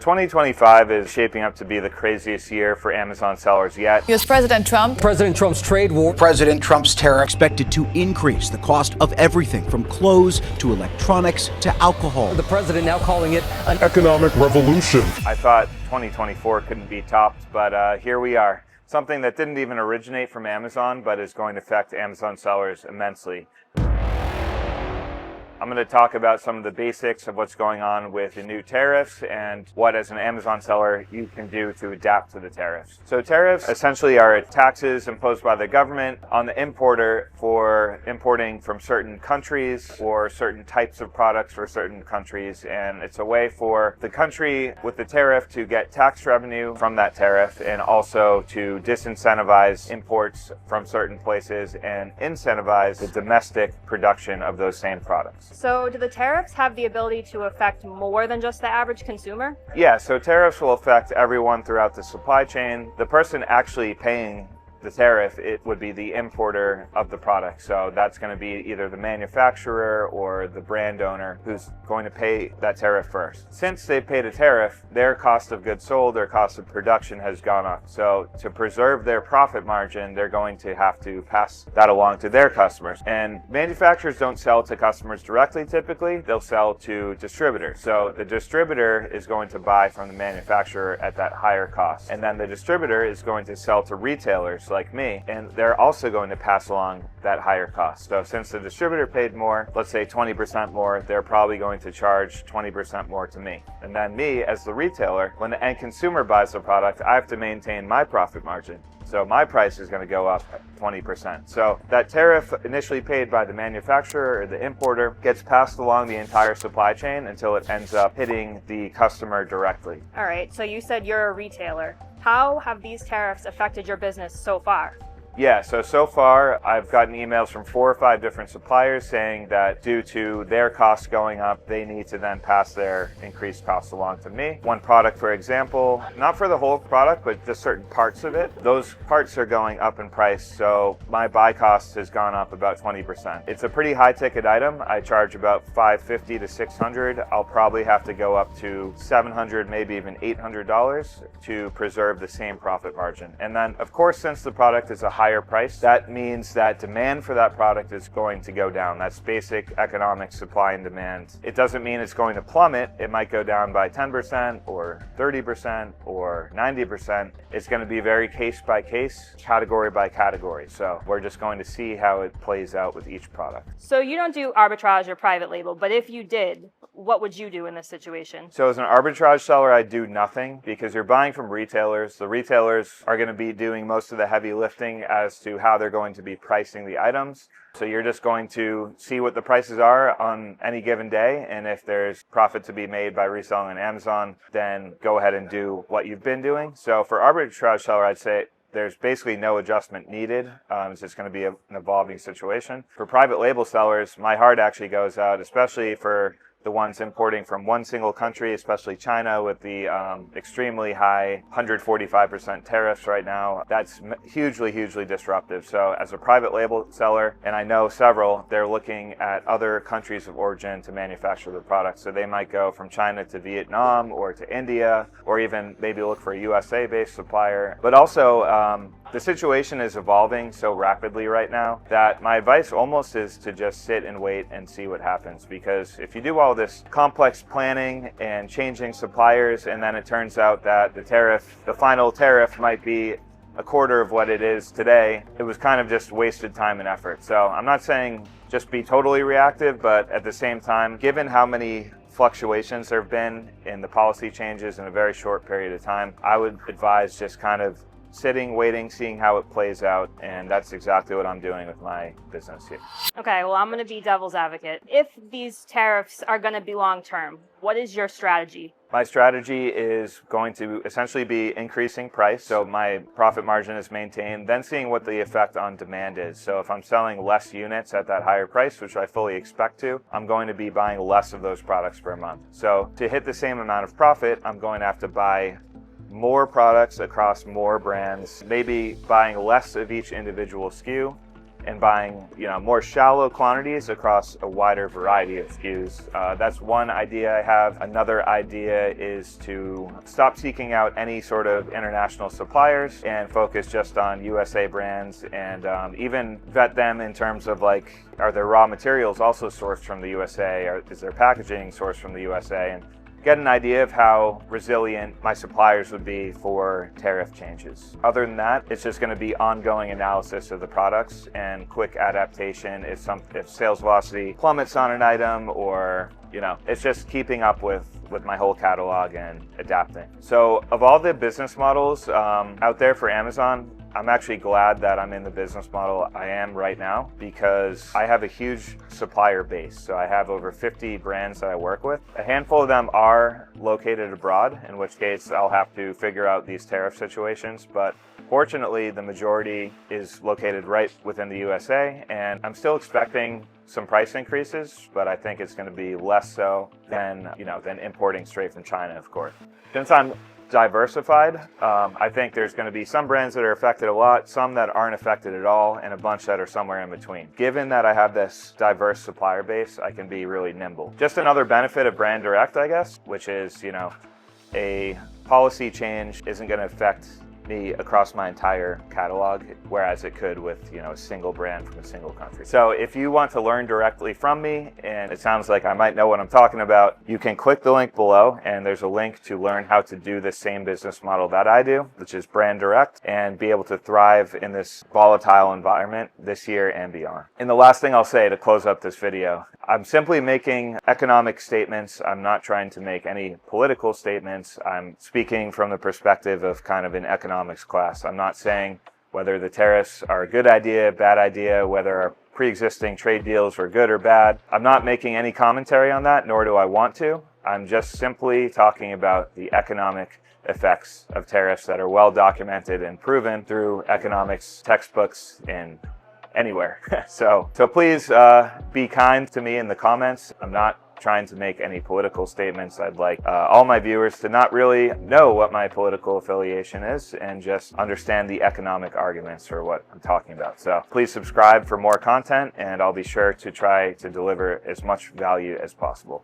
2025 is shaping up to be the craziest year for Amazon sellers yet. U.S. President Trump's trade war. President Trump's tariff expected to increase the cost of everything from clothes to electronics to alcohol. The president now calling it an economic revolution. I thought 2024 couldn't be topped, but here we are. Something that didn't even originate from Amazon, but is going to affect Amazon sellers immensely. I'm going to talk about some of the basics of what's going on with the new tariffs and what, as an Amazon seller, you can do to adapt to the tariffs. So tariffs essentially are taxes imposed by the government on the importer for importing from certain countries or certain types of products for certain countries. And it's a way for the country with the tariff to get tax revenue from that tariff and also to disincentivize imports from certain places and incentivize the domestic production of those same products. So do the tariffs have the ability to affect more than just the average consumer? Yeah, so tariffs will affect everyone throughout the supply chain. The person actually paying the tariff, it would be the importer of the product. So that's going to be either the manufacturer or the brand owner who's going to pay that tariff first. Since they've paid a tariff, their cost of goods sold, their cost of production has gone up. So to preserve their profit margin, they're going to have to pass that along to their customers. And manufacturers don't sell to customers directly typically, they'll sell to distributors. So the distributor is going to buy from the manufacturer at that higher cost. And then the distributor is going to sell to retailers like me, and they're also going to pass along that higher cost. So since the distributor paid more, let's say 20% more, they're probably going to charge 20% more to me. And then me, as the retailer, when the end consumer buys the product, I have to maintain my profit margin. So my price is going to go up 20%. So that tariff initially paid by the manufacturer or the importer gets passed along the entire supply chain until it ends up hitting the customer directly. All right, so you said you're a retailer. How have these tariffs affected your business so far? Yeah, so far I've gotten emails from 4 or 5 different suppliers saying that due to their costs going up, they need to then pass their increased costs along to me. One product, for example, not for the whole product, but just certain parts of it, those parts are going up in price, so my buy cost has gone up about 20%. It's a pretty high ticket item. I charge about $550 to $600. I'll probably have to go up to $700, maybe even $800 to preserve the same profit margin. And then, of course, since the product is a higher price, that means that demand for that product is going to go down. That's basic economic supply and demand. It doesn't mean it's going to plummet. It might go down by 10% or 30% or 90%. It's going to be very case by case, category by category. So we're just going to see how it plays out with each product. So you don't do arbitrage or private label, but if you did, what would you do in this situation? So as an arbitrage seller, I do nothing because you're buying from retailers. The retailers are going to be doing most of the heavy lifting as to how they're going to be pricing the items. So you're just going to see what the prices are on any given day, and if there's profit to be made by reselling on Amazon, then go ahead and do what you've been doing. So for arbitrage seller, I'd say there's basically no adjustment needed. It's just going to be an evolving situation. For private label sellers, my heart actually goes out, especially for the ones importing from one single country, especially China, with the extremely high 145% tariffs right now. That's hugely, hugely disruptive. So as a private label seller, and I know several, they're looking at other countries of origin to manufacture their products. So they might go from China to Vietnam or to India, or even maybe look for a USA-based supplier. But also, the situation is evolving so rapidly right now that my advice almost is to just sit and wait and see what happens. Because if you do all this complex planning and changing suppliers, and then it turns out that the final tariff might be a quarter of what it is today, it was kind of just wasted time and effort. So I'm not saying just be totally reactive, but at the same time, given how many fluctuations there have been in the policy changes in a very short period of time, I would advise just kind of sitting, waiting, seeing how it plays out, and that's exactly what I'm doing with my business here. Okay, well, I'm going to be devil's advocate. If these tariffs are going to be long-term, what is your strategy? My strategy is going to essentially be increasing price, so my profit margin is maintained, then seeing what the effect on demand is. So if I'm selling less units at that higher price, which I fully expect to, I'm going to be buying less of those products per month. So to hit the same amount of profit, I'm going to have to buy more products across more brands, maybe buying less of each individual SKU, and buying, more shallow quantities across a wider variety of SKUs. That's one idea I have. Another idea is to stop seeking out any sort of international suppliers and focus just on USA brands, and even vet them in terms of like, are their raw materials also sourced from the USA, or is their packaging sourced from the USA, and get an idea of how resilient my suppliers would be for tariff changes. Other than that, it's just going to be ongoing analysis of the products and quick adaptation if sales velocity plummets on an item, or it's just keeping up with my whole catalog and adapting. So of all the business models out there for Amazon, I'm actually glad that I'm in the business model I am right now, because I have a huge supplier base. So I have over 50 brands that I work with. A handful of them are located abroad, in which case I'll have to figure out these tariff situations. But fortunately, the majority is located right within the USA, and I'm still expecting some price increases, but I think it's going to be less so than importing straight from China, of course. Since I'm diversified, I think there's going to be some brands that are affected a lot, some that aren't affected at all, and a bunch that are somewhere in between. Given that I have this diverse supplier base, I can be really nimble. Just another benefit of brand direct, I guess, which is, a policy change isn't going to affect me across my entire catalog, whereas it could with a single brand from a single country. So if you want to learn directly from me, and it sounds like I might know what I'm talking about, you can click the link below, and there's a link to learn how to do the same business model that I do, which is brand direct, and be able to thrive in this volatile environment this year and beyond. And the last thing I'll say to close up this video, I'm simply making economic statements. I'm not trying to make any political statements. I'm speaking from the perspective of kind of an economics class. I'm not saying whether the tariffs are a good idea, bad idea, whether our pre-existing trade deals were good or bad. I'm not making any commentary on that, nor do I want to. I'm just simply talking about the economic effects of tariffs that are well documented and proven through economics textbooks in anywhere. So please be kind to me in the comments. I'm not trying to make any political statements. I'd like all my viewers to not really know what my political affiliation is and just understand the economic arguments for what I'm talking about. So please subscribe for more content, and I'll be sure to try to deliver as much value as possible.